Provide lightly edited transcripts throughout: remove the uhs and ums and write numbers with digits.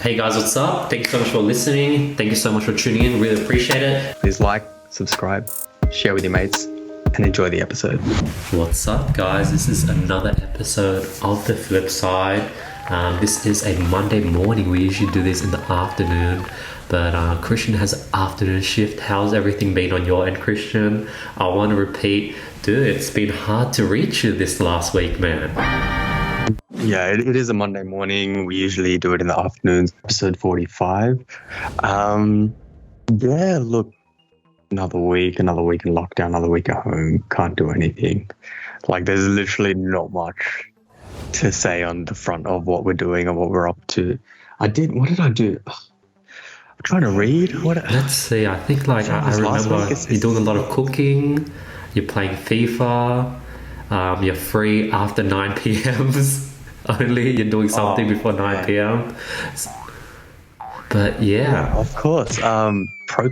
Hey guys, what's up? Thank you so much for listening. Thank you so much for tuning in. Really appreciate it. Please like, subscribe, share with your mates, and enjoy the episode. What's up, guys? This is another episode of The Flip Side. This is a Monday morning. We usually do this in the afternoon, but Krishn has an afternoon shift. How's everything been on your end, Krishn? I want to repeat, dude, it's been hard to reach you this last week, man. Yeah, it is a Monday morning. We usually do it in the afternoons, episode 45. Yeah, look, another week in lockdown, another week at home, can't do anything. Like, there's literally not much to say on the front of what we're doing and what we're up to. What did I do? I'm trying to read. Let's see, I think I remember you're doing a lot of cooking, you're playing FIFA, you're free after 9 p.m.s. Only you're doing something before 9 p.m. But yeah, of course. Pro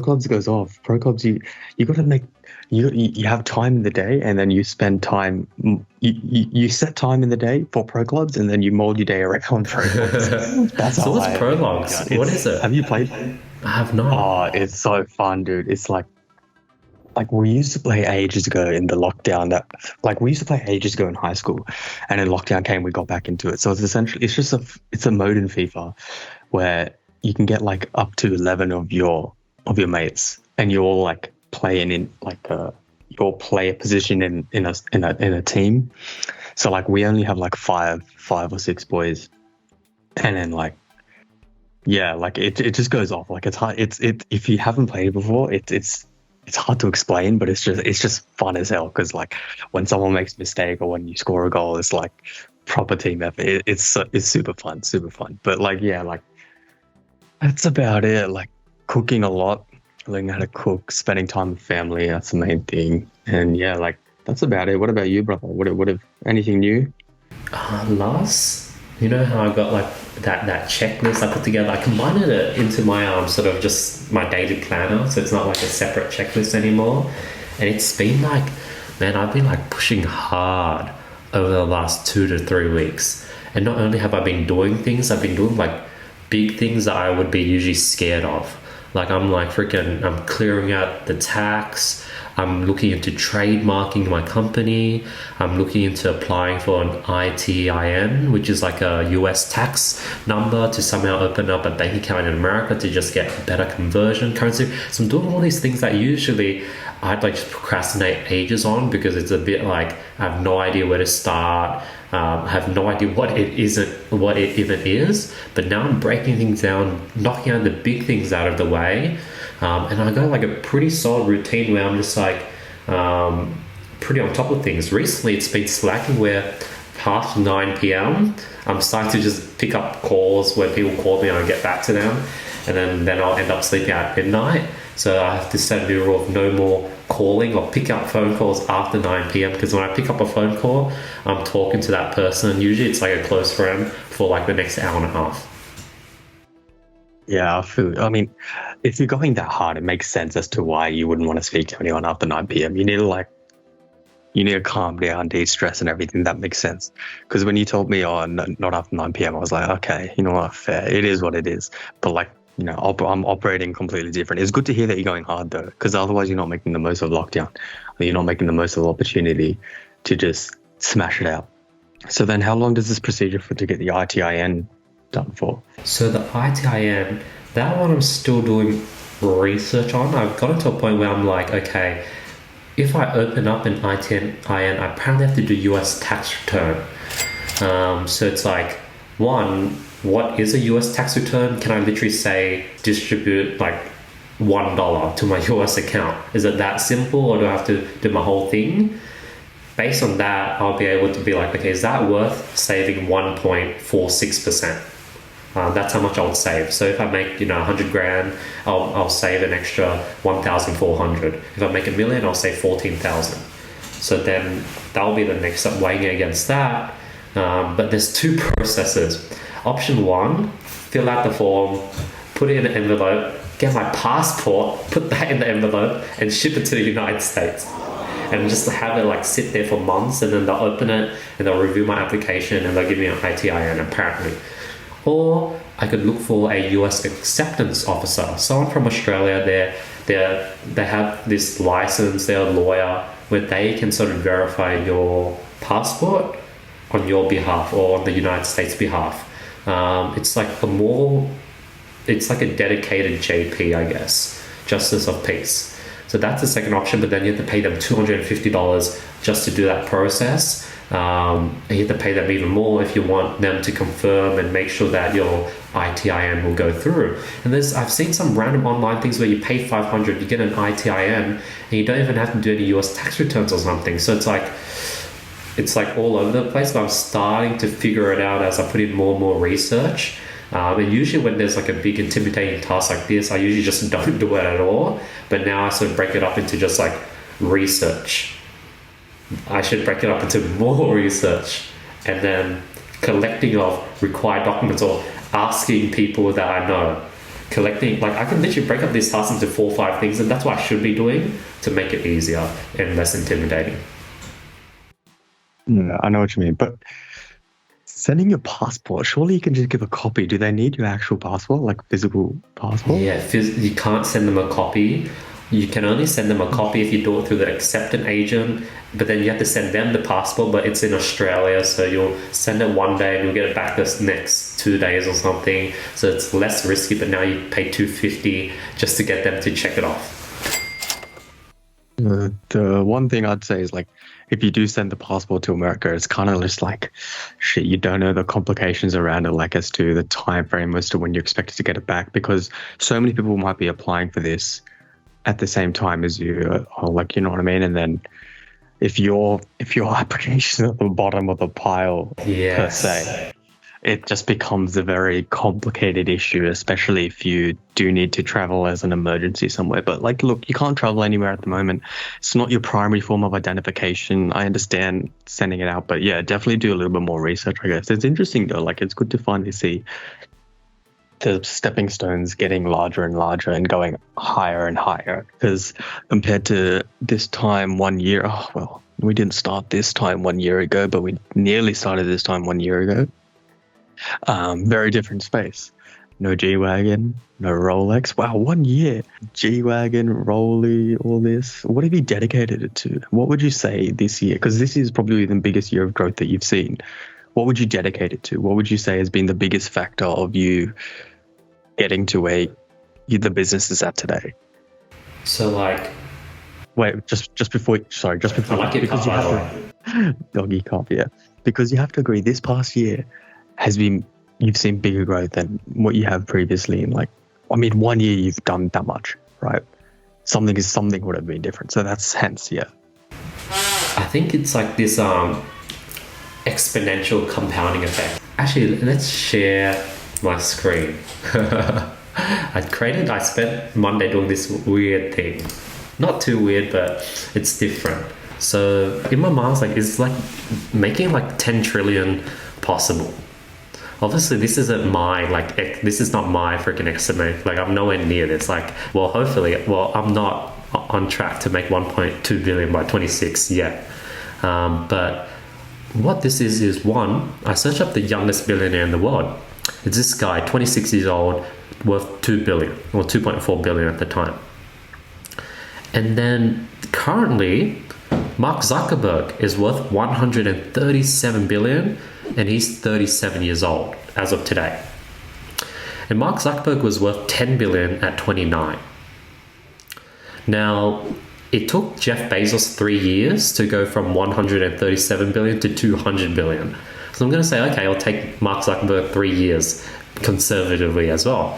clubs goes off. Pro clubs, you got to make you have time in the day, and then you spend time. You set time in the day for pro clubs, and then you mold your day around pro clubs. That's so what's pro clubs? What is it? Have you played? I have not. Oh, it's so fun, dude. It's like we used to play ages ago in the lockdown. We used to play ages ago in high school, and then lockdown came. We got back into it. So it's essentially it's a mode in FIFA where you can get like up to 11 of your mates, and you all like playing in you'll play a position in a team. So like we only have like five or six boys, and then it just goes off. Like it's hard. If you haven't played it before, it's hard to explain, but it's just fun as hell, because like when someone makes a mistake or when you score a goal, it's like proper team effort. It's super fun. But that's about it. Like cooking a lot, learning how to cook, spending time with family. That's the main thing. And yeah, that's about it. What about you, brother? What if anything new? Last, you know how I got that checklist I put together? I combined it into my sort of just my daily planner, so it's not like a separate checklist anymore. And it's been man, I've been pushing hard over the last 2 to 3 weeks. And not only have I been doing things, I've been doing big things that I would be usually scared of. I'm clearing out the tax. I'm looking into trademarking my company. I'm looking into applying for an ITIN, which is like a US tax number, to somehow open up a bank account in America to just get better conversion currency. So I'm doing all these things that usually I'd just procrastinate ages on, because it's a bit I have no idea where to start. I have no idea what it even is. But now I'm breaking things down, knocking out the big things out of the way. And I got a pretty solid routine where I'm just pretty on top of things. Recently, it's been slacking where past 9 p.m. I'm starting to just pick up calls where people call me and I get back to them. And then I'll end up sleeping at midnight. So I have to set a new rule of no more calling or pick up phone calls after 9 p.m. Because when I pick up a phone call, I'm talking to that person. Usually it's a close friend for the next hour and a half. Yeah, I mean, if you're going that hard, it makes sense as to why you wouldn't want to speak to anyone after 9 p.m. You need to calm down, de-stress and everything. That makes sense. Because when you told me, not after 9 p.m., I was like, okay, you know what, fair. It is what it is. But I'm operating completely different. It's good to hear that you're going hard though, because otherwise you're not making the most of lockdown. You're not making the most of the opportunity to just smash it out. So then how long does this procedure to get the ITIN done for? So the ITIN, that one I'm still doing research on. I've gotten to a point where I'm okay, if I open up an ITIN, I apparently have to do US tax return. So it's one, what is a US tax return? Can I literally say distribute $1 to my US account? Is it that simple, or do I have to do my whole thing? Based on that, I'll be able to be okay, is that worth saving 1.46%? That's how much I would save. So if I make 100 grand, I'll save an extra 1,400. If I make $1 million, I'll save 14,000. So then that'll be the next step, weighing it against that. But there's two processes. Option one, fill out the form, put it in an envelope, get my passport, put that in the envelope, and ship it to the United States. And just have it sit there for months, and then they'll open it and they'll review my application and they'll give me an ITIN apparently. Or I could look for a US acceptance officer, someone from Australia. They have this license, they're a lawyer, where they can sort of verify your passport on your behalf or on the United States behalf. It's like a dedicated JP, I guess, Justice of Peace. So that's the second option, but then you have to pay them $250 just to do that process. And you have to pay them even more if you want them to confirm and make sure that your ITIN will go through. And I've seen some random online things where you pay $500, you get an ITIN, and you don't even have to do any US tax returns or something. So it's like all over the place, but I'm starting to figure it out as I put in more and more research. And usually when there's like a big intimidating task like this, I usually just don't do it at all. But now I sort of break it up into just like research. I should break it up into more research, and then collecting of required documents or asking people that I know. Collecting, like I can literally break up this task into 4 or 5 things, and that's what I should be doing to make it easier and less intimidating. Yeah, I know what you mean, but sending your passport, surely you can just give a copy. Do they need your actual passport, like physical passport? Yeah, you can't send them a copy. You can only send them a copy if you do it through the acceptant agent, but then you have to send them the passport, but it's in Australia, so you'll send it one day and you'll get it back the next 2 days or something. So it's less risky, but now you pay $250 just to get them to check it off. The one thing I'd say is, like, if you do send the passport to America, it's kind of just like, shit, you don't know the complications around it, like as to the time frame as to when you're expected to get it back, because so many people might be applying for this at the same time as you, or like, you know what I mean? And then if your application is at the bottom of the pile, per se, it just becomes a very complicated issue, especially if you do need to travel as an emergency somewhere. But like, look, you can't travel anywhere at the moment. It's not your primary form of identification. I understand sending it out, but yeah, definitely do a little bit more research, I guess. It's interesting though. Like, it's good to finally see the stepping stones getting larger and larger and going higher and higher, because compared to this time 1 year, we didn't start this time 1 year ago, but we nearly started this time 1 year ago. Very different space. No G-Wagon, no Rolex. Wow, 1 year. G-Wagon, Rolly, all this. What have you dedicated it to? What would you say this year? Because this is probably the biggest year of growth that you've seen. What would you dedicate it to? What would you say has been the biggest factor of you getting to the business is at today? So like, wait, just before, I like it, because you have to, doggy cop, yeah, because you have to agree, this past year you've seen bigger growth than what you have previously. In 1 year you've done that much, right? Something would have been different. So that's hence, yeah. I think it's like this exponential compounding effect. Actually, let's share my screen. I spent Monday doing this weird thing. Not too weird, but it's different. So in my mind, I was like, it's like making like 10 trillion possible. Obviously, this isn't this is not my freaking estimate. Like, I'm nowhere near this. Like, I'm not on track to make 1.2 billion by 26 yet. But what this is one, I searched up the youngest billionaire in the world. It's this guy, 26 years old, worth 2 billion or 2.4 billion at the time. And then currently, Mark Zuckerberg is worth 137 billion, and he's 37 years old as of today. And Mark Zuckerberg was worth 10 billion at 29. Now, it took Jeff Bezos 3 years to go from 137 billion to 200 billion. So I'm going to say, okay, I'll take Mark Zuckerberg 3 years conservatively as well.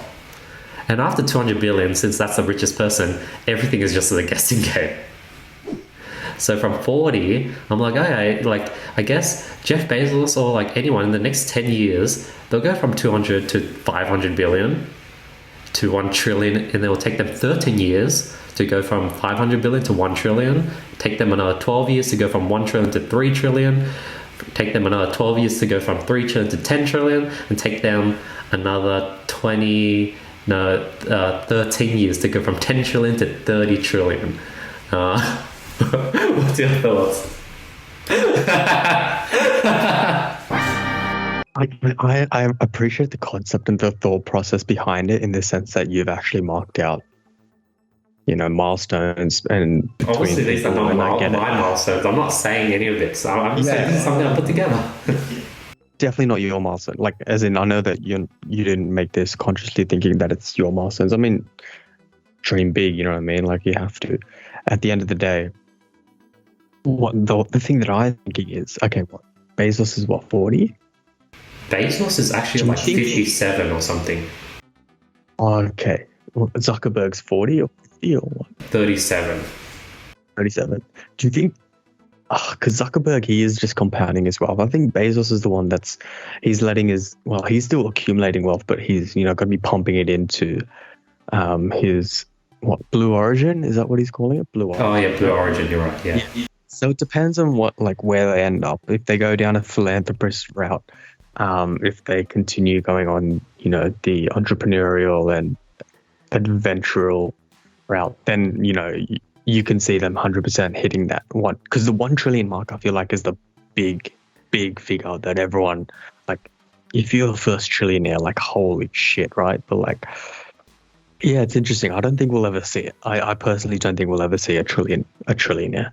And after 200 billion, since that's the richest person, everything is just a guessing game. So from 40, I'm like, okay, like, I guess Jeff Bezos or like anyone in the next 10 years, they'll go from 200 to 500 billion to 1 trillion, and it will take them 13 years to go from 500 billion to 1 trillion, take them another 12 years to go from 1 trillion to 3 trillion, take them another 12 years to go from 3 trillion to 10 trillion, and take them another 13 years to go from 10 trillion to 30 trillion. What's your thoughts? I appreciate the concept and the thought process behind it in the sense that you've actually marked out, milestones and between Obviously, these are people, not and I get it. my milestones. I'm not saying any of this. I'm just saying this is something I put together. Definitely not your milestone. Like, as in, I know that you didn't make this consciously thinking that it's your milestones. I mean, dream big, you know what I mean? Like, you have to. At the end of the day, what the thing that I'm thinking is, okay, what Bezos is what 40? Bezos is actually like 57 or something. Okay, well, Zuckerberg's 40 or 50 or what? 37. 37. Do you think? Because Zuckerberg, he is just compounding his wealth. I think Bezos is the one he's letting he's still accumulating wealth, but he's going to be pumping it into his Blue Origin, is that what he's calling it? Blue Origin. Oh yeah, Blue Origin. You're right. Yeah. So it depends on where they end up. If they go down a philanthropist route, if they continue going on, the entrepreneurial and adventural route, then you can see them 100% hitting that one. Because the 1 trillion mark, I feel like, is the big figure that everyone, like, if you're the first trillionaire, like, holy shit, right? But yeah, it's interesting. I don't think we'll ever see it. I personally don't think we'll ever see a trillionaire.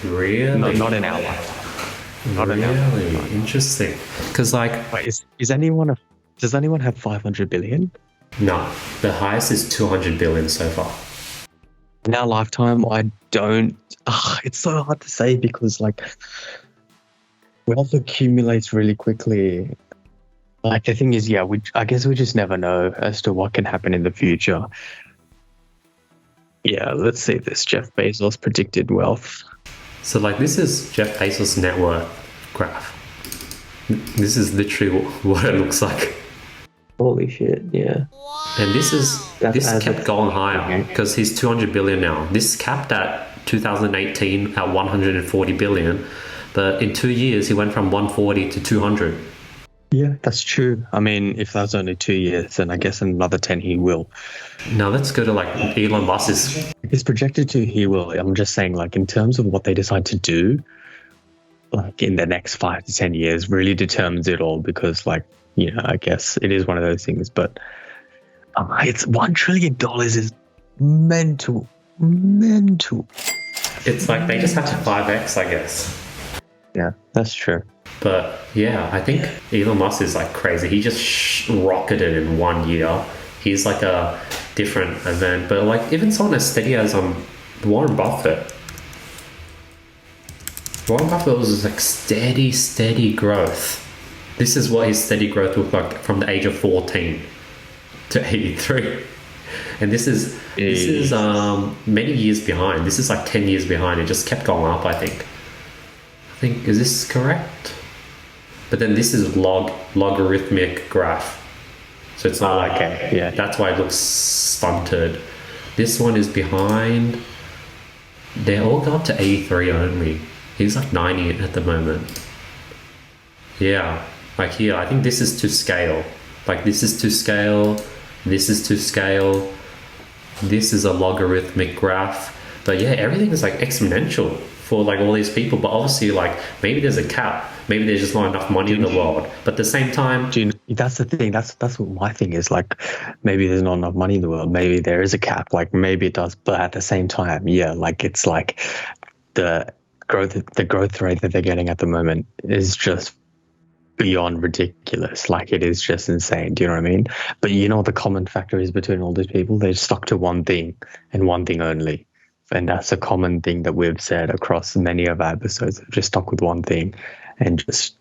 Really? Not in our lifetime. Not in our Really lifetime. Interesting. Because Wait, does anyone have 500 billion? no, the highest is 200 billion so far. In our lifetime, I don't. It's so hard to say because wealth accumulates really quickly. Like, the thing is, I guess we just never know as to what can happen in the future. Yeah, let's see this. Jeff Bezos predicted wealth. So this is Jeff Bezos' net worth graph. This is literally what it looks like. Holy shit! Yeah. And this kept going higher okay. because he's 200 billion now. This capped at 2018 at 140 billion, but in 2 years he went from 140 to 200. Yeah, that's true. I mean, if that's only 2 years, then I guess in another 10 he will. Now let's go to Elon Musk's. It's projected to he will. I'm just saying, in terms of what they decide to do, in the next 5 to 10 years, really determines it all because, I guess it is one of those things. But it's $1 trillion is mental. It's they just have to 5x, I guess. Yeah, that's true. But yeah, I think Elon Musk is crazy. He just rocketed in 1 year. He's a different event. But even someone as steady as Warren Buffett. Warren Buffett was steady growth. This is what his steady growth looked like from the age of 14 to 83. And this is many years behind. This is 10 years behind. It just kept going up, I think. Is this correct? But then this is logarithmic graph. So it's not okay. Yeah. That's why it looks stunted. This one is behind. They all go up to 83 only. He's 90 at the moment. Yeah. Here, I think this is to scale. This is to scale. This is to scale. This is a logarithmic graph. But yeah, everything is exponential for all these people. But obviously, maybe there's a cap. Maybe there's just not enough money in the world. But at the same time, that's the thing. That's what my thing is. Maybe there's not enough money in the world. Maybe there is a cap. Maybe it does. But at the same time, yeah, it's the growth rate that they're getting at the moment is just beyond ridiculous. It is just insane. Do you know what I mean? But what the common factor is between all these people? They're stuck to one thing and one thing only. And that's a common thing that we've said across many of our episodes. They've just stuck with one thing and just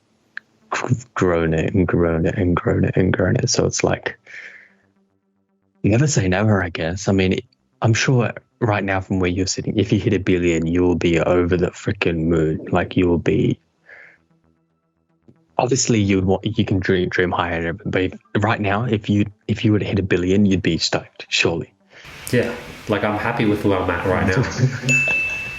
grown it and grown it and grown it and grown it. So it's never say never, I guess. I mean, I'm sure right now from where you're sitting, if you hit 1 billion, you will be over the freaking moon. You will be. Obviously, you can dream higher, but right now, if you were to hit 1 billion, you'd be stoked, surely. Yeah, I'm happy with where I'm at right now.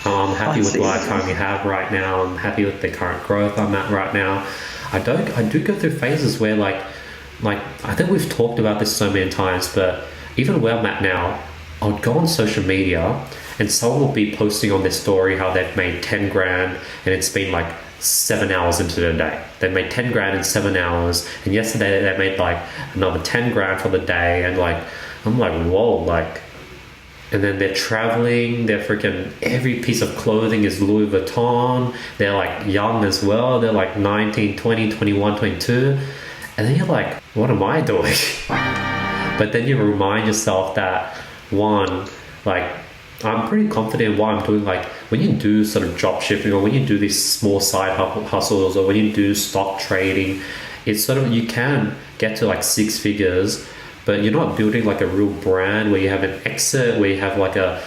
I'm happy with what I currently have right now. I'm happy with the current growth I'm at right now. I do go through phases where I think we've talked about this so many times, but even where I'm at now, I would go on social media and someone will be posting on their story how they've made 10 grand and it's been 7 hours into the day. They made 10 grand in 7 hours, and yesterday they made like another 10 grand for the day, and like I'm like, whoa, like. And then they're traveling, they're freaking, every piece of clothing is Louis Vuitton. They're like young as well. They're like 19, 20, 21, 22. And then you're like, what am I doing? But then you remind yourself that, one, like, I'm pretty confident in what I'm doing. Like, when you do sort of drop shipping, or when you do these small side hustles, or when you do stock trading, it's sort of, you can get to like 6 figures, but you're not building like a real brand where you have an exit, where you have like a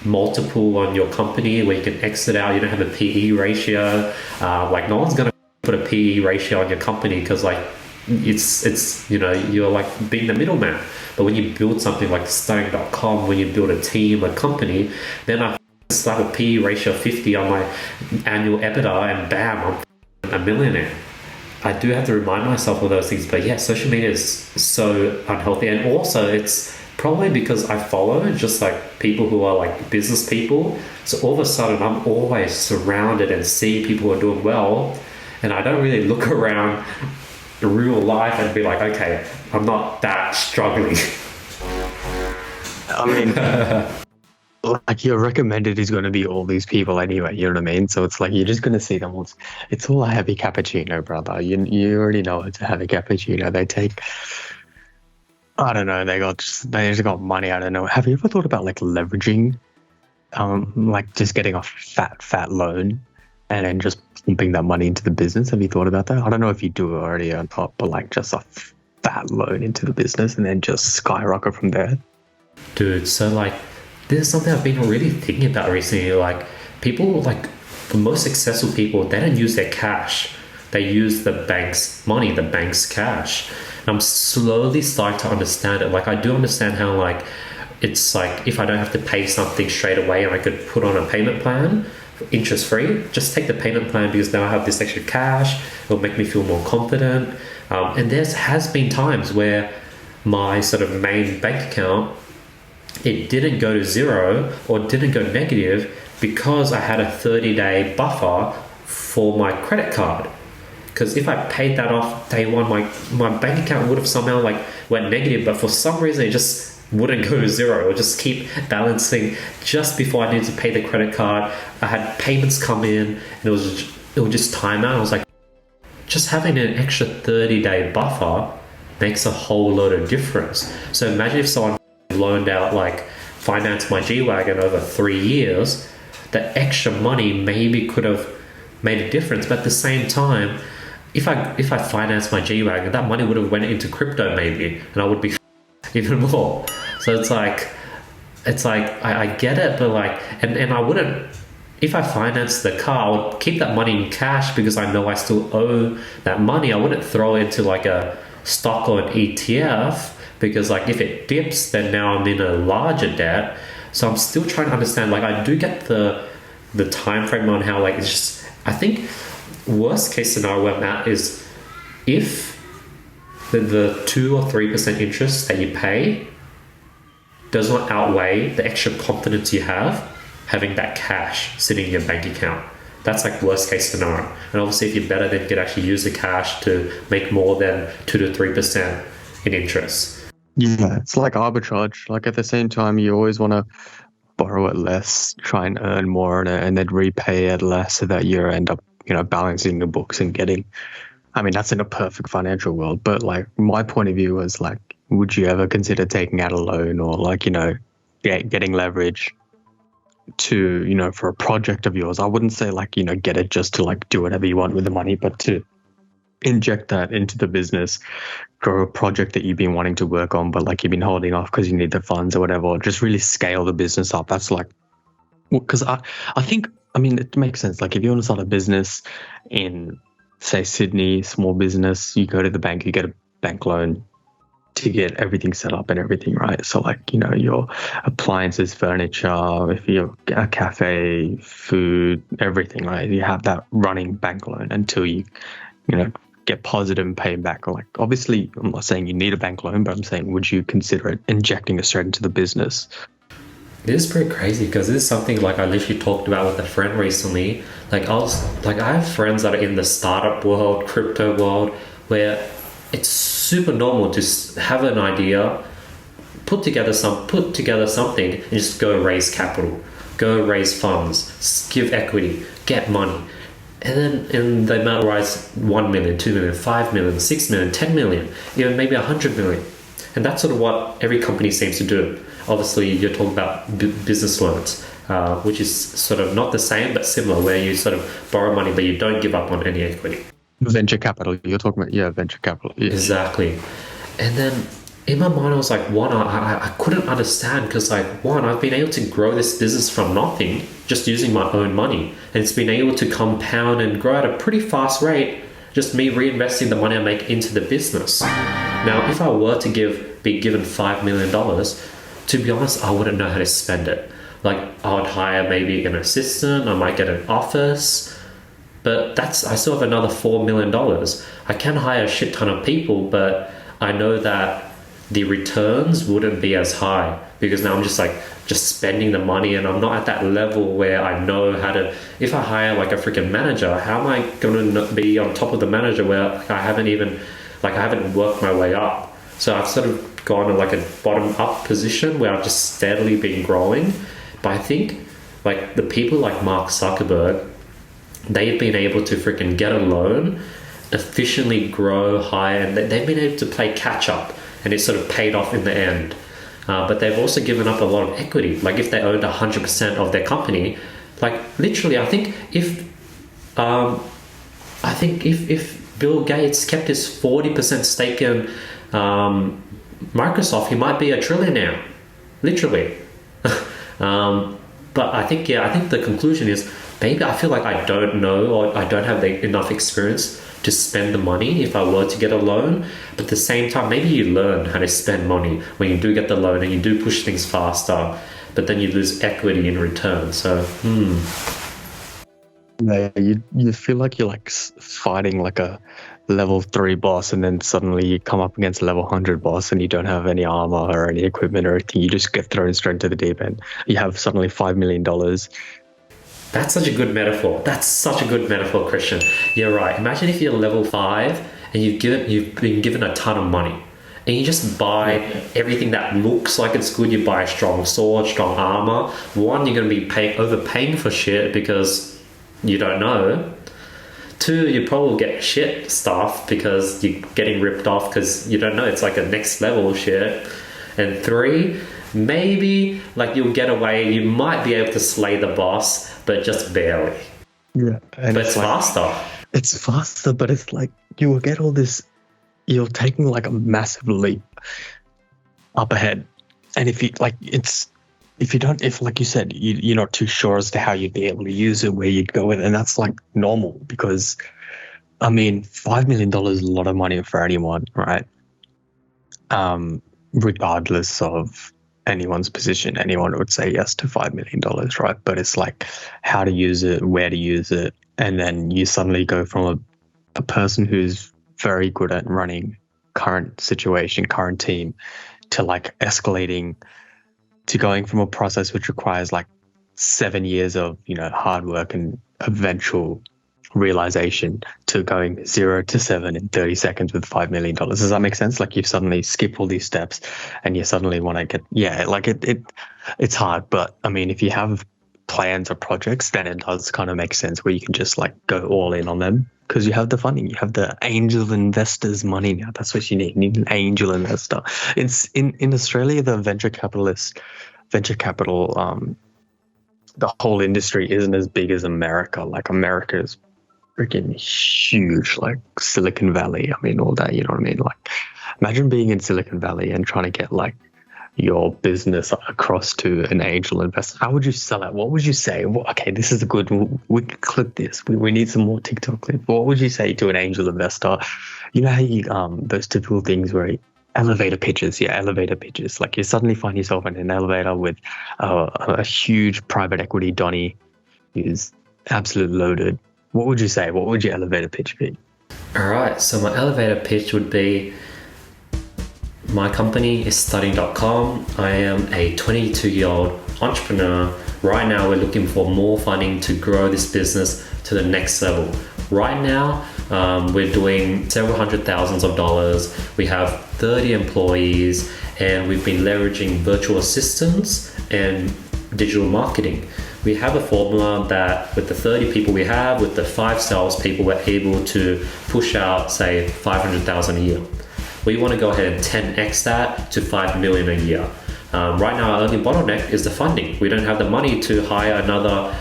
multiple on your company where you can exit out. You don't have a PE ratio. Like, no one's going to put a PE ratio on your company, because like it's you know, you're like being the middleman. But when you build something like Starting.com, when you build a team, a company, then I slap a PE ratio of 50 on my annual EBITDA, and bam, I'm a millionaire. I do have to remind myself of those things. But yeah, social media is so unhealthy. And also it's probably because I follow just like people who are like business people. So all of a sudden I'm always surrounded and see people who are doing well. And I don't really look around real life and be like, okay, I'm not that struggling. I mean, like, your recommended is going to be all these people anyway, you know what I mean? So it's like, you're just going to see them. It's all a heavy cappuccino, brother. You already know it's a heavy cappuccino. They take, I don't know, they just got money. I don't know. Have you ever thought about like leveraging, like just getting a fat loan and then just pumping that money into the business? Have you thought about that? I don't know if you do it already or not, but like just a fat loan into the business and then just skyrocket from there. Dude, so like, this is something I've been really thinking about recently. Like, people, like the most successful people, they don't use their cash. They use the bank's money, the bank's cash. And I'm slowly starting to understand it. Like, I do understand how, like, it's like, if I don't have to pay something straight away and I could put on a payment plan, interest free, just take the payment plan, because now I have this extra cash. It'll make me feel more confident. And there has been times where my sort of main bank account, it didn't go to zero or didn't go negative because I had a 30-day buffer for my credit card. Because if I paid that off day one, my bank account would have somehow like went negative, but for some reason it just wouldn't go to zero, or just keep balancing. Just before I needed to pay the credit card, I had payments come in, and it would just time out. I was like, just having an extra 30-day buffer makes a whole lot of difference. So imagine if someone loaned out, like financed my G-Wagon over 3 years, that extra money maybe could have made a difference. But at the same time, if I financed my G-Wagon, that money would have went into crypto maybe, and I would be even more. So it's like I get it, but like, and I wouldn't, if I financed the car, I would keep that money in cash because I know I still owe that money. I wouldn't throw it into like a stock or an ETF, because like if it dips, then now I'm in a larger debt. So I'm still trying to understand. Like, I do get the time frame on how, like, it's just, I think worst case scenario where I'm at is if the 2 or 3% interest that you pay does not outweigh the extra confidence you have having that cash sitting in your bank account. That's like worst case scenario. And obviously if you're better, then you could actually use the cash to make more than 2 to 3% in interest. Yeah, it's like arbitrage. Like, at the same time, you always want to borrow it less, try and earn more on it, and then repay it less, so that you end up, balancing the books and getting. I mean, that's in a perfect financial world. But like, my point of view was like, would you ever consider taking out a loan, or like, getting leverage to, for a project of yours? I wouldn't say like, get it just to like do whatever you want with the money, but to inject that into the business, grow a project that you've been wanting to work on, but like you've been holding off because you need the funds or whatever, or just really scale the business up. That's like, because I think, I mean, it makes sense. Like, if you want to start a business in, say, Sydney, small business, you go to the bank, you get a bank loan to get everything set up and everything, right? So like, your appliances, furniture, if you're a cafe, food, everything, right? You have that running bank loan until you get positive and pay back. Like, obviously, I'm not saying you need a bank loan, but I'm saying, would you consider it injecting it straight into the business? This is pretty crazy because this is something like I literally talked about with a friend recently. I have friends that are in the startup world, crypto world, where it's super normal to have an idea, put together something, and just go raise capital, go raise funds, give equity, get money, and they might rise 1 million, 2 million, 5 million, 6 million, 10 million, even maybe 100 million, and that's sort of what every company seems to do. Obviously, you're talking about business loans, which is sort of not the same but similar, where you sort of borrow money but you don't give up on any equity. Venture capital. You're talking about, yeah, venture capital. Yeah. Exactly. And then in my mind, I was like, one, I couldn't understand because, like, one, I've been able to grow this business from nothing, just using my own money. And it's been able to compound and grow at a pretty fast rate, just me reinvesting the money I make into the business. Now, if I were to be given $5 million, to be honest, I wouldn't know how to spend it. Like, I would hire maybe an assistant, I might get an office, but I still have another $4 million. I can hire a shit ton of people, but I know that the returns wouldn't be as high because now I'm just spending the money, and I'm not at that level where I know how to. If I hire like a freaking manager, how am I going to be on top of the manager where I haven't worked my way up? So I've sort of gone to like a bottom up position where I've just steadily been growing. But I think like the people like Mark Zuckerberg, they've been able to freaking get a loan, efficiently grow higher, and they've been able to play catch up, and it's sort of paid off in the end. But they've also given up a lot of equity. Like if they owned 100% of their company, like literally, I think if Bill Gates kept his 40% stake in Microsoft, he might be a trillionaire, literally. But I think the conclusion is maybe I feel like I don't know, or I don't have enough experience to spend the money if I were to get a loan. But at the same time, maybe you learn how to spend money when you do get the loan and you do push things faster, but then you lose equity in return. So, Yeah, you feel like you're like fighting like a level 3 boss, and then suddenly you come up against a level 100 boss and you don't have any armor or any equipment or anything. You just get thrown straight to the deep end. You have suddenly $5 million. that's such a good metaphor. Krishn. You're right. Imagine if you're level 5 and you've been given a ton of money, and you just buy everything that looks like it's good. You buy a strong sword, strong armor. One, you're going to be overpaying for shit because you don't know. 2, you probably get shit stuff because you're getting ripped off because you don't know. It's like a next level shit. And 3, maybe like you'll get away. You might be able to slay the boss, but just barely. Yeah, but it's faster. It's faster, but it's like you will get all this. You're taking like a massive leap up ahead, and if like you said, you're not too sure as to how you'd be able to use it, where you'd go with it, and that's like normal because, I mean, $5 million is a lot of money for anyone, right? Regardless of anyone's position, anyone would say yes to $5 million, right? But it's like how to use it, where to use it, and then you suddenly go from a person who's very good at running current situation, current team, to like escalating to going from a process which requires like 7 years of, hard work and eventual realization to going 0 to 7 in 30 seconds with $5 million. Does that make sense? Like you've suddenly skipped all these steps and you suddenly want to get, it's hard. But I mean, if you have plans or projects, then it does kind of make sense where you can just like go all in on them because you have the funding, you have the angel investors' money now. That's what you need. You need an angel investor. It's in Australia, the venture capital, the whole industry isn't as big as America. Like America is freaking huge, like Silicon Valley. I mean, all that, you know what I mean? Like imagine being in Silicon Valley and trying to get like your business across to an angel investor. How would you sell it? What would you say? Well, okay, this is a good, we can clip this. We need some more TikTok clips. What would you say to an angel investor? You know how you, those typical things where elevator pitches. Like you suddenly find yourself in an elevator with a huge private equity Donnie who's absolute loaded. What would you say? What would your elevator pitch be? All right. So my elevator pitch would be My company is studying.com. I am a 22-year-old entrepreneur. Right now, we're looking for more funding to grow this business to the next level. Right now, we're doing several hundred thousands of dollars. We have 30 employees, and we've been leveraging virtual assistants and digital marketing. We have a formula that with the 30 people we have, with the 5 salespeople, we're able to push out, say, 500,000 a year. We want to go ahead and 10x that to 5 million a year. Right now, our only bottleneck is the funding. We don't have the money to hire another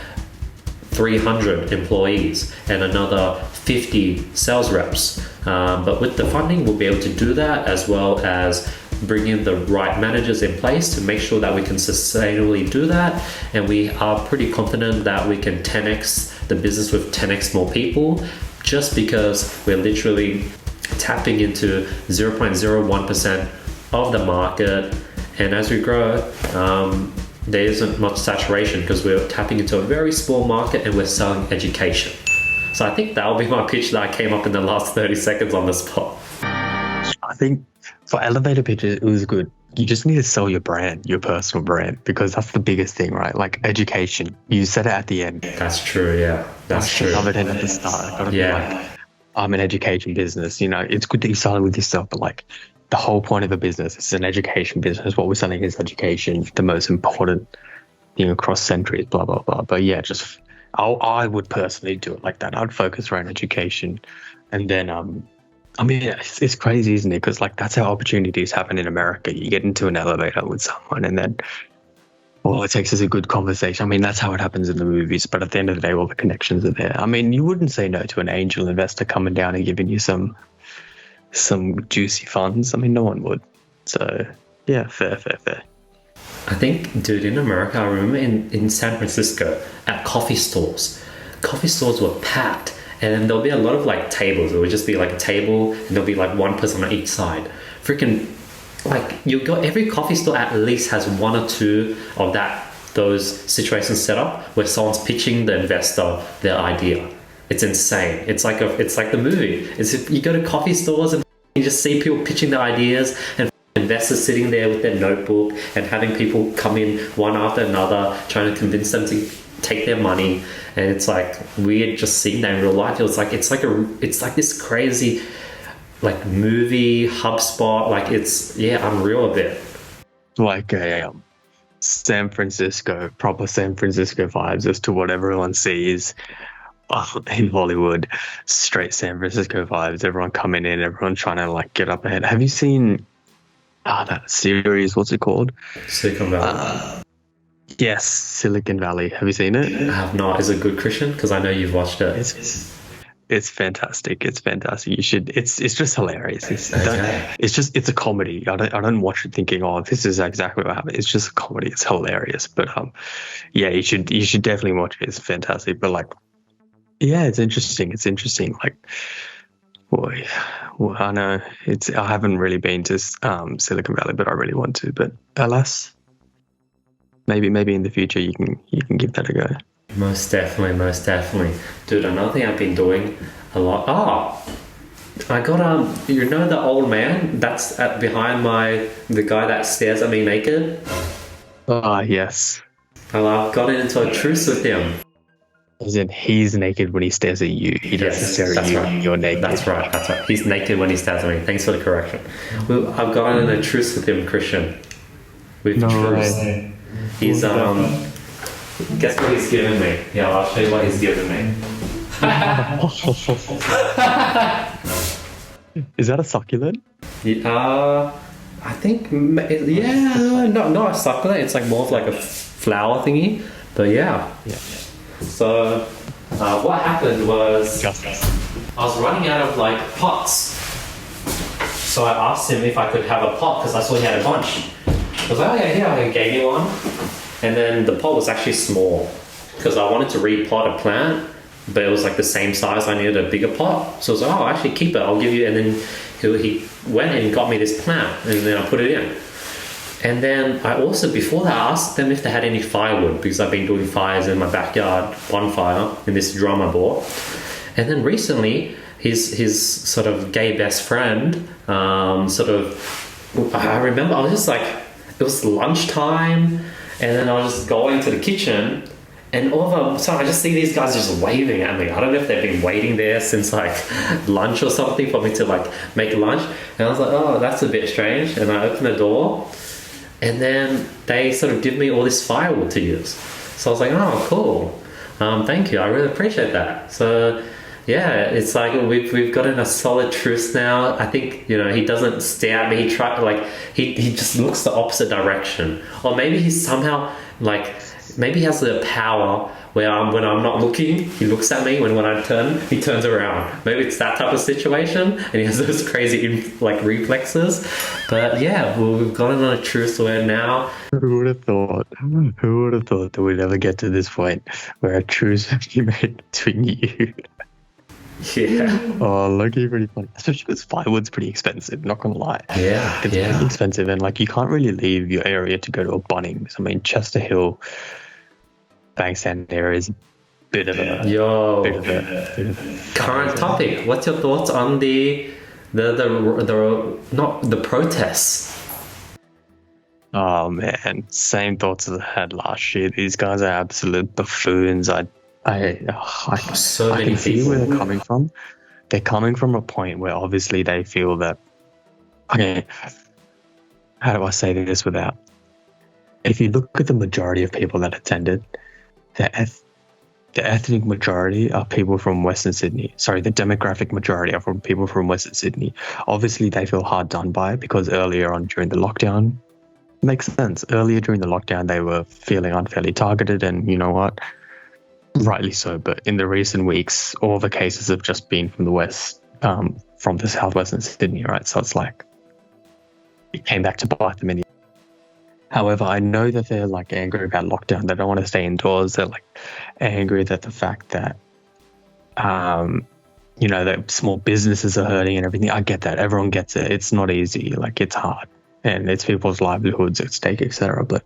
300 employees and another 50 sales reps. But with the funding, we'll be able to do that, as well as bring in the right managers in place to make sure that we can sustainably do that. And we are pretty confident that we can 10x the business with 10x more people, just because we're literally tapping into 0.01% of the market. And as we grow, there isn't much saturation because we're tapping into a very small market and we're selling education. So I think that'll be my pitch that I came up in the last 30 seconds on the spot. I think for elevator pitches, it was good. You just need to sell your brand, your personal brand, because that's the biggest thing, right? Like education. You said it at the end. That's true, yeah. That's true. Covered it at the start. Yeah. I'm an education business. You know, it's good that you started with yourself, but like the whole point of a business is an education business. What we're selling is education, the most important thing across centuries, blah, blah, blah. But yeah, just I would personally do it like that. I'd focus around education. And then, I mean, it's crazy, isn't it? Because like that's how opportunities happen in America. You get into an elevator with someone and then all it takes is a good conversation. I mean, that's how it happens in the movies. But at the end of the day, all the connections are there. I mean, you wouldn't say no to an angel investor coming down and giving you some juicy funds. I mean, no one would. So yeah, fair. I think, dude, in America, I remember in San Francisco at coffee stores were packed. And then there'll be a lot of like tables. It would just be like a table and there'll be like one person on each side. Freaking, like you go, every coffee store at least has one or two of those situations set up where someone's pitching the investor their idea. It's insane. It's like the movie. You go to coffee stores and you just see people pitching their ideas and investors sitting there with their notebook and having people come in one after another trying to convince them to take their money. And it's like weird just seeing that in real life. It's like this crazy like movie HubSpot. Like it's unreal a bit. Like a San Francisco, proper San Francisco vibes as to what everyone sees in Hollywood. Straight San Francisco vibes. Everyone coming in, everyone trying to like get up ahead. Have you seen that series? What's it called? Silicon Valley. Yes, Silicon Valley. Have you seen it? I have not. Is it good, Krishn? Because I know you've watched it. It's fantastic. It's fantastic. You should. It's just hilarious. It's a comedy. I don't watch it thinking, oh, this is exactly what happened. It's just a comedy. It's hilarious. But yeah, you should definitely watch it. It's fantastic. But like, yeah, it's interesting. Like, boy, well, I know I haven't really been to Silicon Valley, but I really want to. But alas. Maybe in the future you can give that a go. Most definitely. Dude, another thing I've been doing a lot. I got you know the old man that's behind the guy that stares at me naked? Yes. I've gotten into a truce with him. As in he's naked when he stares at you. He doesn't stare at you when you're naked. That's right. He's naked when he stares at me. Thanks for the correction. I've gotten in a truce with him, Krishn. We've truced. He's guess what he's given me? Yeah, I'll show you what he's given me. Is that a succulent? I think not a succulent. It's like more of like a flower thingy. But yeah. So what happened was I was running out of like pots. So I asked him if I could have a pot because I saw he had a bunch. I was like, oh yeah, here, I gave you one. And then the pot was actually small because I wanted to repot a plant, but it was like the same size. I needed a bigger pot. So I was like, oh, actually keep it. I'll give you. And then he went and got me this plant and then I put it in. And then I also, before that, I asked them if they had any firewood because I've been doing fires in my backyard, bonfire, in this drum I bought. And then recently, his sort of gay best friend sort of I remember I was just like, it was lunchtime, and then I was just going to the kitchen, and all of a sudden I just see these guys just waving at me. I don't know if they've been waiting there since like lunch or something for me to like make lunch. And I was like, oh, that's a bit strange. And I opened the door, and then they sort of give me all this firewood to use. So I was like, oh, cool. Thank you. I really appreciate that. So yeah, it's like we've gotten a solid truce now. I think, you know, he doesn't stare at me. He try like he just looks the opposite direction, or maybe he's somehow like, maybe he has the power where when I'm not looking, he looks at me. When I turn, he turns around. Maybe it's that type of situation, and he has those crazy like reflexes. But yeah, well, we've gotten on a truce where now. Who would have thought? Who would have thought that we'd ever get to this point where a truce would be made between you? Yeah. Oh, lucky, pretty funny. Especially because firewood's pretty expensive, not gonna lie. Yeah. It's pretty expensive, and like you can't really leave your area to go to a Bunnings. I mean, Chester Hill, Bankstown area is a bit of a current topic. What's your thoughts on the protests? Oh man, same thoughts as I had last year. These guys are absolute buffoons. I can see where they're coming from. They're coming from a point where obviously they feel that, okay, how do I say this without, if you look at the majority of people that attended, the ethnic majority are people from Western Sydney. Sorry, the demographic majority are from people from Western Sydney. Obviously they feel hard done by because earlier on during the lockdown, makes sense. Earlier during the lockdown, they were feeling unfairly targeted, and you know what? Rightly so, but in the recent weeks, all the cases have just been from the west, from the southwestern Sydney, right? So it's like it came back to bite them in the. However, I know that they're like angry about lockdown. They don't want to stay indoors. They're like angry that the fact that, you know, that small businesses are hurting and everything. I get that. Everyone gets it. It's not easy. Like it's hard, and it's people's livelihoods at stake, etc. But.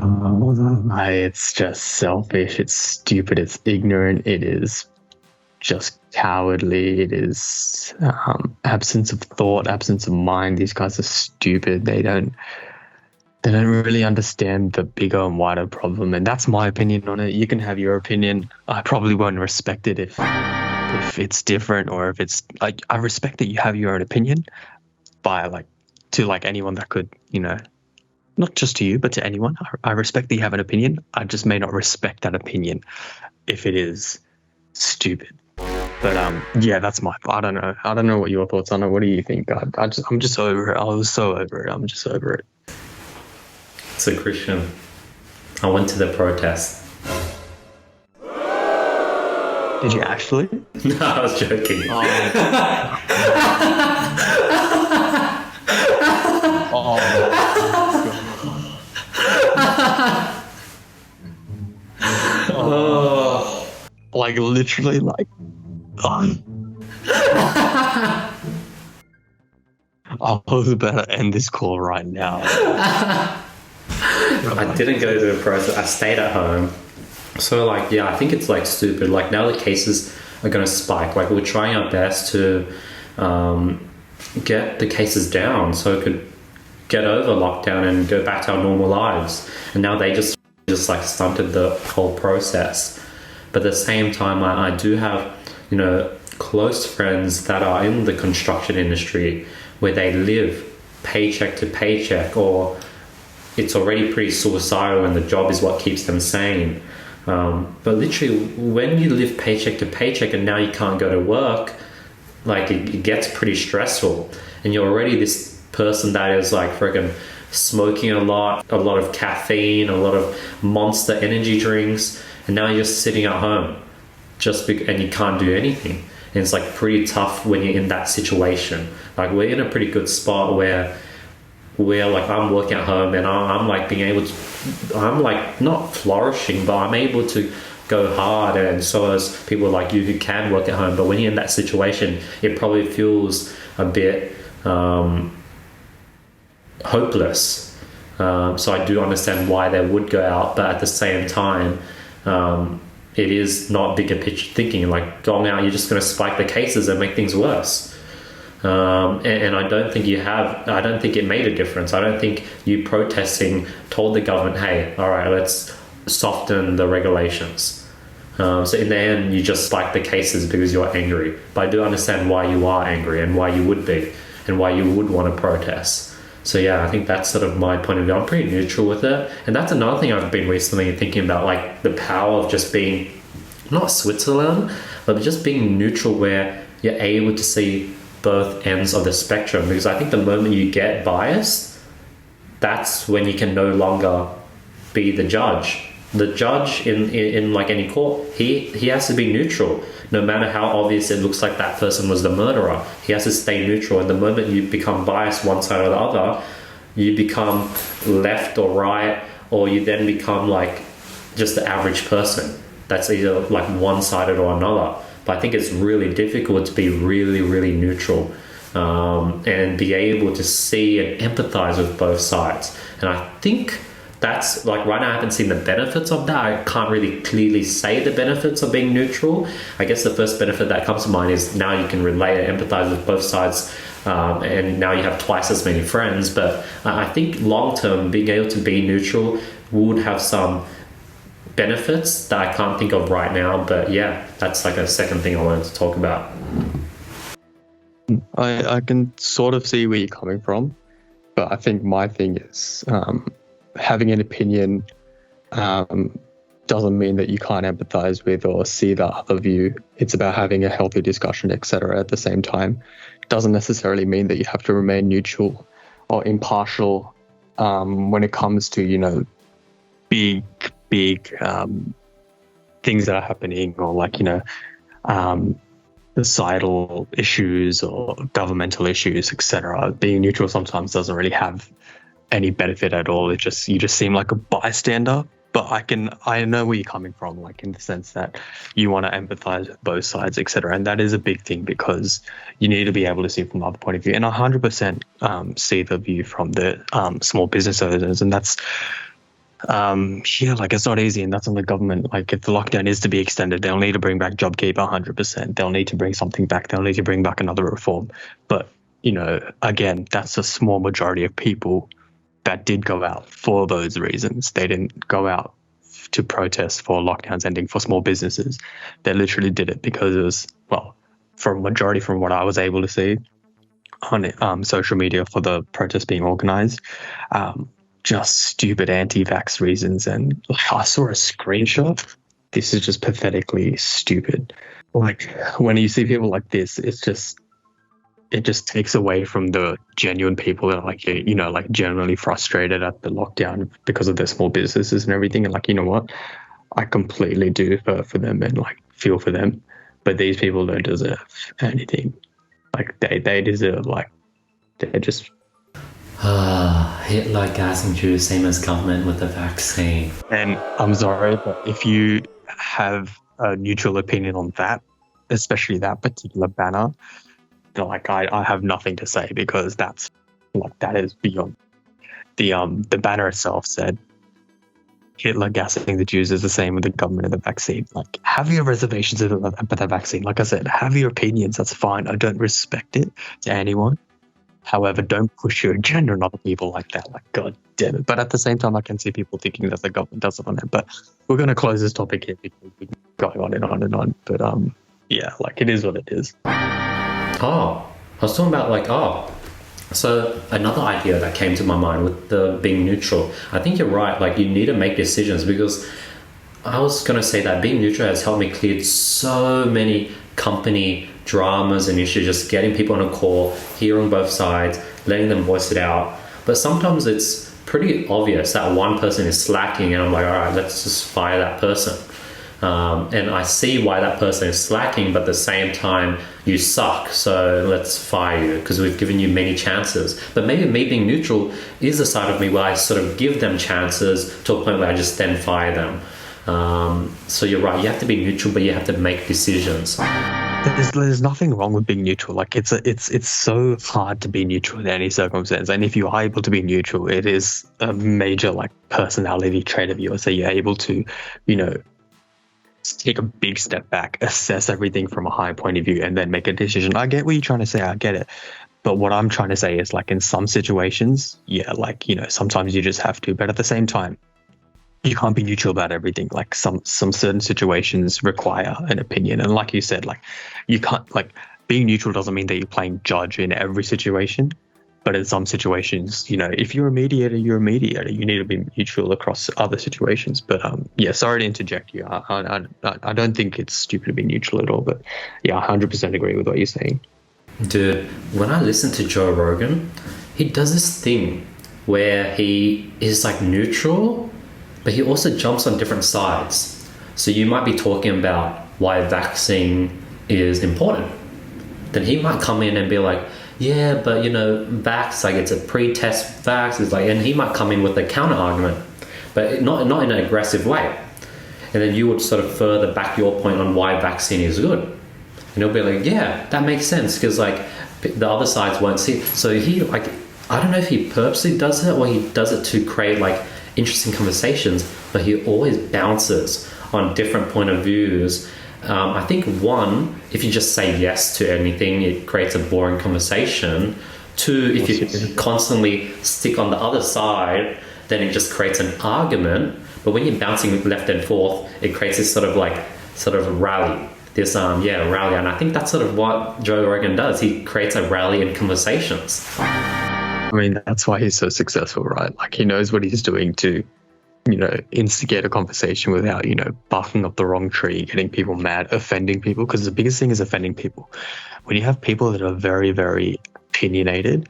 It's just selfish, it's stupid, it's ignorant, it is just cowardly, it is absence of thought, absence of mind. These guys are stupid. They don't really understand the bigger and wider problem, and that's my opinion on it. You can have your opinion. I probably won't respect it if it's different, or if it's like, I respect that you have your own opinion to anyone that could, you know, not just to you, but to anyone. I respect that you have an opinion. I just may not respect that opinion if it is stupid. But yeah, that's my. I don't know what your thoughts on it. What do you think? I'm just over it. I was so over it. I'm just over it. So Krishn, I went to the protest. Did you actually? No, I was joking. Like literally, like. I was about to end this call right now. I didn't go to the protest. I stayed at home. So like, yeah, I think it's like stupid. Like now the cases are going to spike. Like we're trying our best to get the cases down so it could get over lockdown and go back to our normal lives. And now they just like stunted the whole process. But at the same time, I do have, you know, close friends that are in the construction industry where they live paycheck to paycheck, or it's already pretty suicidal and the job is what keeps them sane. But literally, when you live paycheck to paycheck and now you can't go to work, like it gets pretty stressful. And you're already this person that is like freaking smoking a lot of caffeine, a lot of Monster energy drinks, and now you're just sitting at home and you can't do anything. And it's like pretty tough when you're in that situation. Like we're in a pretty good spot where we're like, I'm working at home and I'm like being able to, I'm like not flourishing, but I'm able to go hard, and so as people like you who can work at home. But when you're in that situation, it probably feels a bit hopeless. So I do understand why they would go out, but at the same time, it is not bigger picture thinking. Like going out, you're just going to spike the cases and make things worse. And I don't think I don't think it made a difference. I don't think you protesting told the government, hey, all right, let's soften the regulations. So in the end, you just spike the cases because you're angry. But I do understand why you are angry and why you would be and why you would want to protest. So yeah, I think that's sort of my point of view. I'm pretty neutral with it. And that's another thing I've been recently thinking about, like the power of just being, not Switzerland, but just being neutral where you're able to see both ends of the spectrum. Because I think the moment you get biased, that's when you can no longer be the judge. The judge in like any court, he has to be neutral. No matter how obvious it looks like that person was the murderer, he has to stay neutral. And the moment you become biased one side or the other, you become left or right, or you then become like just the average person. That's either like one-sided or another. But I think it's really difficult to be really, really neutral and be able to see and empathize with both sides. And I think that's like right now I haven't seen the benefits of that. I can't really clearly say the benefits of being neutral. I guess the first benefit that comes to mind is now you can relate and empathize with both sides, and now you have twice as many friends. But I think long term, being able to be neutral would have some benefits that I can't think of right now. But yeah, that's like a second thing I wanted to talk about. I can sort of see where you're coming from, but I think my thing is having an opinion doesn't mean that you can't empathize with or see the other view. It's about having a healthy discussion, etc. At the same time, it doesn't necessarily mean that you have to remain neutral or impartial when it comes to, you know, big things that are happening, or like, you know, societal issues or governmental issues, etc. Being neutral sometimes doesn't really have any benefit at all. You just seem like a bystander. But I know where you're coming from, like in the sense that you want to empathize with both sides, etc. And that is a big thing, because you need to be able to see from the other point of view. And 100% see the view from the small business owners, and that's like it's not easy, and that's on the government. Like if the lockdown is to be extended, they'll need to bring back JobKeeper 100%. They'll need to bring something back. They'll need to bring back another reform. But, you know, again, that's a small majority of people that did go out for those reasons. They didn't go out to protest for lockdowns ending for small businesses. They literally did it because it was, well, for a majority from what I was able to see on social media for the protest being organized, just stupid anti-vax reasons. And I saw a screenshot. This is just pathetically stupid. Like when you see people like this, it just takes away from the genuine people that are like, you know, like generally frustrated at the lockdown because of their small businesses and everything. And like, you know what? I completely do for them and like feel for them. But these people don't deserve anything. Like they deserve, like, they're just... Hitler gassing Jews, same as government with the vaccine. And I'm sorry, but if you have a neutral opinion on that, especially that particular banner, like I have nothing to say, because that's like, that is beyond. The banner itself said Hitler gassing the Jews is the same with the government and the vaccine. Like, have your reservations about the vaccine. Like I said, have your opinions. That's fine. I don't respect it to anyone. However, don't push your agenda on other people like that. Like, God damn it. But at the same time, I can see people thinking that the government does it on it. But we're going to close this topic here because we're going on and on and on. But yeah, like, it is what it is. Oh, I was talking about so another idea that came to my mind with the being neutral. I think you're right. Like, you need to make decisions, because I was going to say that being neutral has helped me clear so many company dramas and issues, just getting people on a call, hearing both sides, letting them voice it out. But sometimes it's pretty obvious that one person is slacking, and I'm like, all right, let's just fire that person. And I see why that person is slacking, but at the same time, you suck, so let's fire you because we've given you many chances. But maybe me being neutral is the side of me where I sort of give them chances to a point where I just then fire them. So you're right, you have to be neutral, but you have to make decisions. There's nothing wrong with being neutral. Like, it's so hard to be neutral in any circumstance. And if you are able to be neutral, it is a major like personality trait of yours. So you're able to, you know, take a big step back, assess everything from a high point of view, and then make a decision. I get what you're trying to say. I get it. But what I'm trying to say is, like, in some situations, yeah, like, you know, sometimes you just have to. But at the same time, you can't be neutral about everything. Like, some certain situations require an opinion. And like you said, like, you can't, like, being neutral doesn't mean that you're playing judge in every situation. But in some situations, you know, if you're a mediator, you're a mediator. You need to be neutral across other situations. But yeah, sorry to interject you. I don't think it's stupid to be neutral at all. But yeah, I 100% agree with what you're saying. Dude, when I listen to Joe Rogan, he does this thing where he is like neutral, but he also jumps on different sides. So you might be talking about why vaccine is important. Then he might come in and be like, yeah, but you know, vax, like it's a pre-test vax, it's like, and he might come in with a counter argument, but not in an aggressive way. And then you would sort of further back your point on why vaccine is good. And he'll be like, yeah, that makes sense, because like the other sides won't see. So he, like, I don't know if he purposely does it or he does it to create like interesting conversations, but he always bounces on different point of views. I think one, if you just say yes to anything, it creates a boring conversation. Two, if you constantly stick on the other side, then it just creates an argument. But when you're bouncing left and forth, it creates this sort of rally. This rally, and I think that's sort of what Joe Rogan does. He creates a rally in conversations. I mean, that's why he's so successful, right? Like, he knows what he's doing to, you know, instigate a conversation without, you know, barking up the wrong tree, getting people mad, offending people. Because the biggest thing is offending people. When you have people that are very, very opinionated,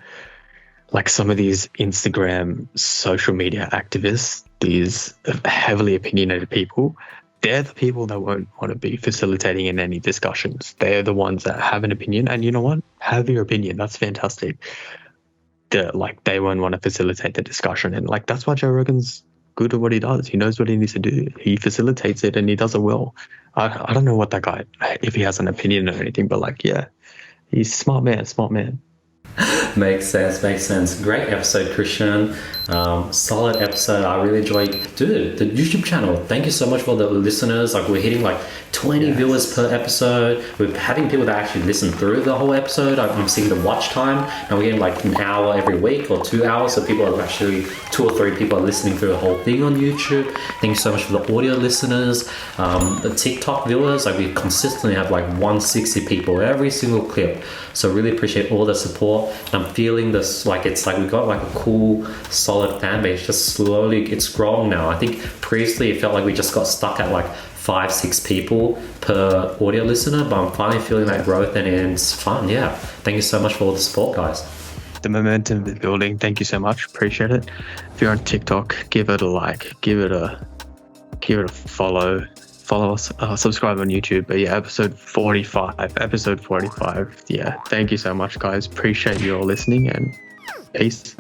like some of these Instagram social media activists, these heavily opinionated people, they're the people that won't want to be facilitating in any discussions. They're the ones that have an opinion, and you know what? Have your opinion. That's fantastic. They won't want to facilitate the discussion, and like that's why Joe Rogan's good at what he does. He knows what he needs to do. He facilitates it, and he does it well. I don't know what that guy, if he has an opinion or anything, but like, yeah, he's smart man. Makes sense. Great episode, Krishn. Solid episode. I really enjoyed, dude, the YouTube channel. Thank you so much for the listeners. Like, we're hitting like 20 viewers per episode. We're having people that actually listen through the whole episode. I'm seeing the watch time, and we're getting like an hour every week or 2 hours. So people are actually 2 or 3 people are listening through the whole thing on YouTube. Thank you so much for the audio listeners. The TikTok viewers, like we consistently have like 160 people every single clip. So really appreciate all the support. And I'm feeling this, like it's like we've got like a cool, solid fan base. Just slowly, it's growing now. I think previously it felt like we just got stuck at like 5-6 people per audio listener, but I'm finally feeling that growth, and it's fun. Yeah. Thank you so much for all the support, guys. The momentum is building. Thank you so much. Appreciate it. If you're on TikTok, give it a like, give it a follow us, subscribe on YouTube. But yeah, episode 45. Yeah, thank you so much, guys. Appreciate you all listening, and peace.